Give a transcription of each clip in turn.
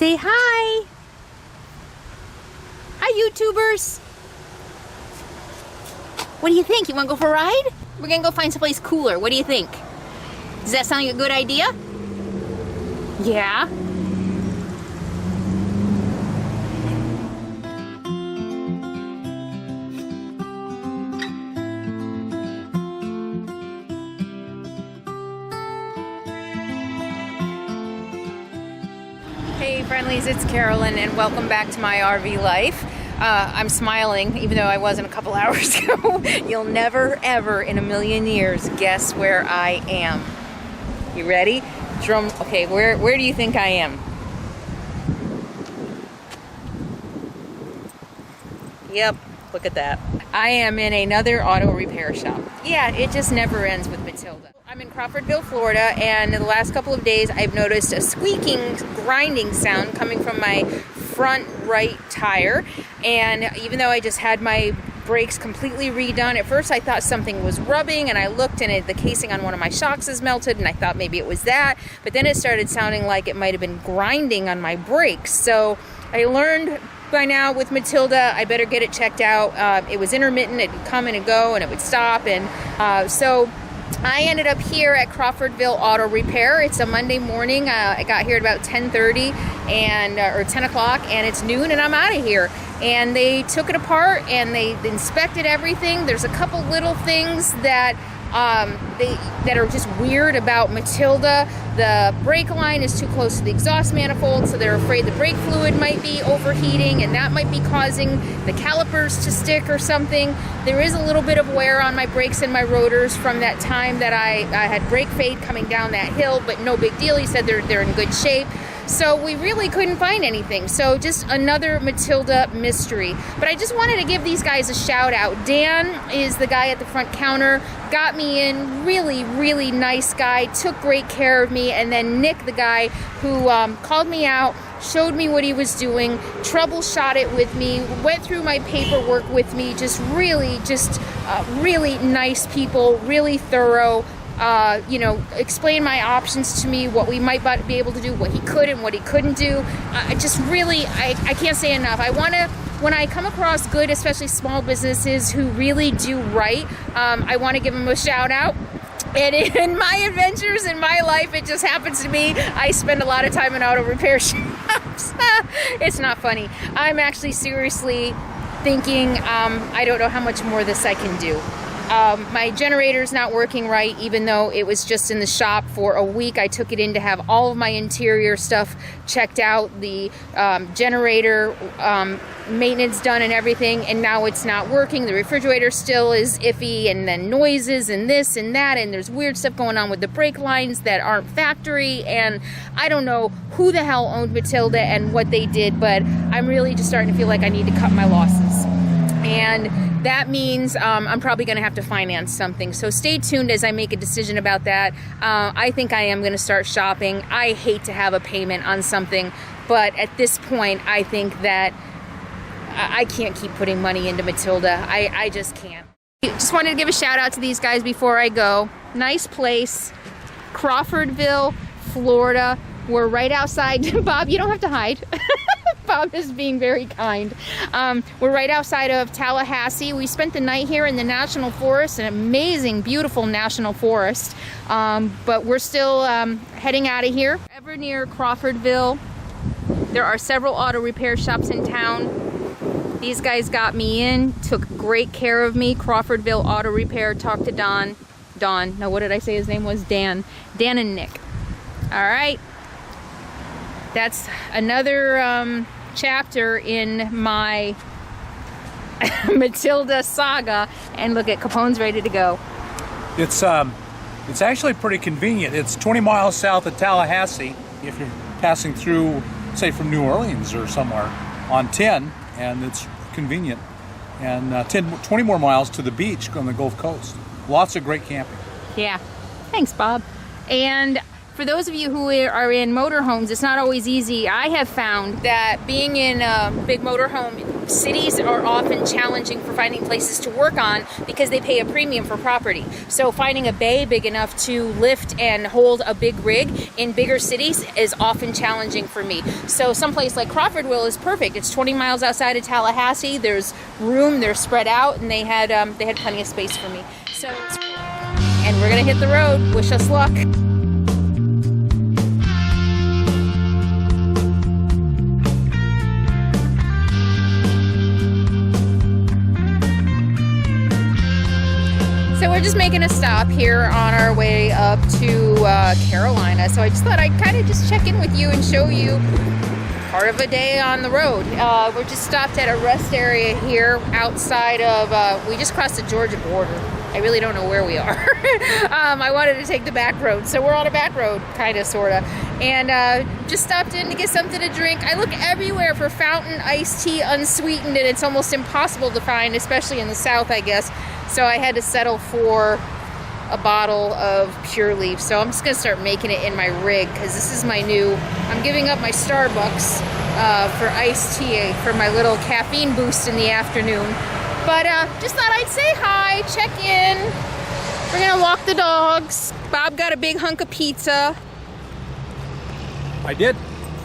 Say hi. Hi, YouTubers. What do you think? You want to go for a ride? We're going to go find someplace cooler. What do you think? Does that sound like a good idea? Yeah. Hey friendlies, it's Carolyn and welcome back to my RV life. I'm smiling even though I wasn't a couple hours ago. You'll never ever in a million years guess where I am. You ready? Drum. Okay, where do you think I am? Yep, look at that. I am in another auto repair shop. Yeah, it just never ends with Matilda. I'm in Crawfordville, Florida, and in the last couple of days I've noticed a squeaking, grinding sound coming from my front right tire. And even though I just had my brakes completely redone, at first I thought something was rubbing, and I looked and the casing on one of my shocks is melted, and I thought maybe it was that, but then it started sounding like it might have been grinding on my brakes. So I learned by now with Matilda, I better get it checked out. It was intermittent, it'd come and it'd go and it would stop, and so I ended up here at Crawfordville Auto Repair. It's a Monday morning. I got here at about 10:30 or 10 o'clock, and it's noon, and I'm out of here. And they took it apart and they inspected everything. There's a couple little things that that are just weird about Matilda. The brake line is too close to the exhaust manifold, so they're afraid the brake fluid might be overheating, and that might be causing the calipers to stick or something. There is a little bit of wear on my brakes and my rotors from that time that I had brake fade coming down that hill, but no big deal. He said they're in good shape. So we really couldn't find anything. So just another Matilda mystery. But I just wanted to give these guys a shout out. Dan is the guy at the front counter, got me in, really, really nice guy, took great care of me. And then Nick, the guy who called me out, showed me what he was doing, troubleshot it with me, went through my paperwork with me, really nice people, really thorough. Explain my options to me, what we might be able to do, what he could and what he couldn't do. I can't say enough. When I come across good, especially small businesses who really do right, I want to give them a shout out. And in my adventures in my life, it just happens to me, I spend a lot of time in auto repair shops. It's not funny. I'm actually seriously thinking, I don't know how much more of this I can do. My generator's not working right, even though it was just in the shop for a week. I took it in to have all of my interior stuff checked out, the generator maintenance done and everything, and now it's not working. The refrigerator still is iffy, and then noises and this and that, and there's weird stuff going on with the brake lines that aren't factory, and I don't know who the hell owned Matilda and what they did, but I'm really just starting to feel like I need to cut my losses. And that means I'm probably going to have to finance something. So stay tuned as I make a decision about that. I think I am going to start shopping. I hate to have a payment on something, but at this point, I think that I can't keep putting money into Matilda. I just can't. Just wanted to give a shout out to these guys before I go. Nice place, Crawfordville, Florida. We're right outside. Bob, you don't have to hide. Bob is being very kind. We're right outside of Tallahassee. We spent the night here in the National Forest, an amazing, beautiful National Forest. But we're still heading out of here. Ever near Crawfordville, there are several auto repair shops in town. These guys got me in, took great care of me. Crawfordville Auto Repair, talked to Don. No, what did I say his name was? Dan and Nick. All right. That's another chapter in my Matilda saga. And look at Capone's ready to go. It's actually pretty convenient. It's 20 miles south of Tallahassee if you're passing through, say, from New Orleans or somewhere on 10, and it's convenient. And 20 more miles to the beach on the Gulf Coast. Lots of great camping. Yeah. Thanks, Bob. And for those of you who are in motorhomes, it's not always easy. I have found that being in a big motorhome cities are often challenging for finding places to work on because they pay a premium for property. So finding a bay big enough to lift and hold a big rig in bigger cities is often challenging for me. So someplace like Crawfordville is perfect. It's 20 miles outside of Tallahassee. There's room, they're spread out, and they had plenty of space for me. So, and we're gonna hit the road. Wish us luck. So we're just making a stop here on our way up to Carolina. So I just thought I'd kind of just check in with you and show you part of a day on the road. We're just stopped at a rest area here outside of, we just crossed the Georgia border. I really don't know where we are. I wanted to take the back road. So we're on a back road, kind of, sort of. And just stopped in to get something to drink. I look everywhere for fountain iced tea unsweetened, and it's almost impossible to find, especially in the South, I guess. So I had to settle for a bottle of Pure Leaf. So I'm just gonna start making it in my rig because this is my new, I'm giving up my Starbucks for iced tea for my little caffeine boost in the afternoon. But just thought I'd say hi, check in. We're gonna walk the dogs. Bob got a big hunk of pizza. I did.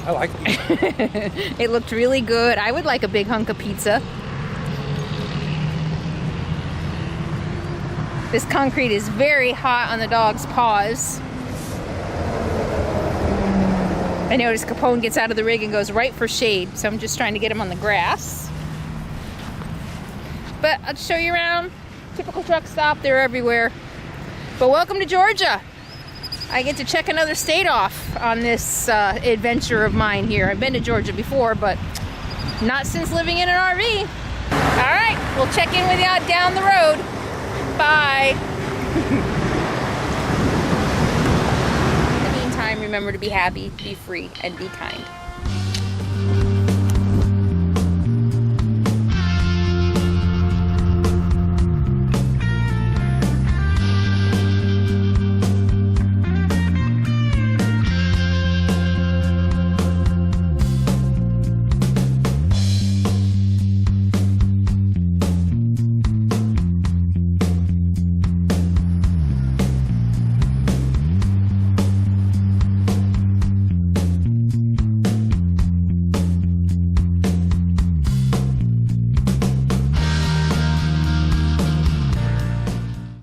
I like it. It looked really good. I would like a big hunk of pizza. This concrete is very hot on the dog's paws. I noticed Capone gets out of the rig and goes right for shade, so I'm just trying to get him on the grass. But I'll show you around. Typical truck stop, they're everywhere. But welcome to Georgia. I get to check another state off on this adventure of mine here. I've been to Georgia before, but not since living in an RV. All right, we'll check in with you down the road. Bye. In the meantime, remember to be happy, be free, and be kind.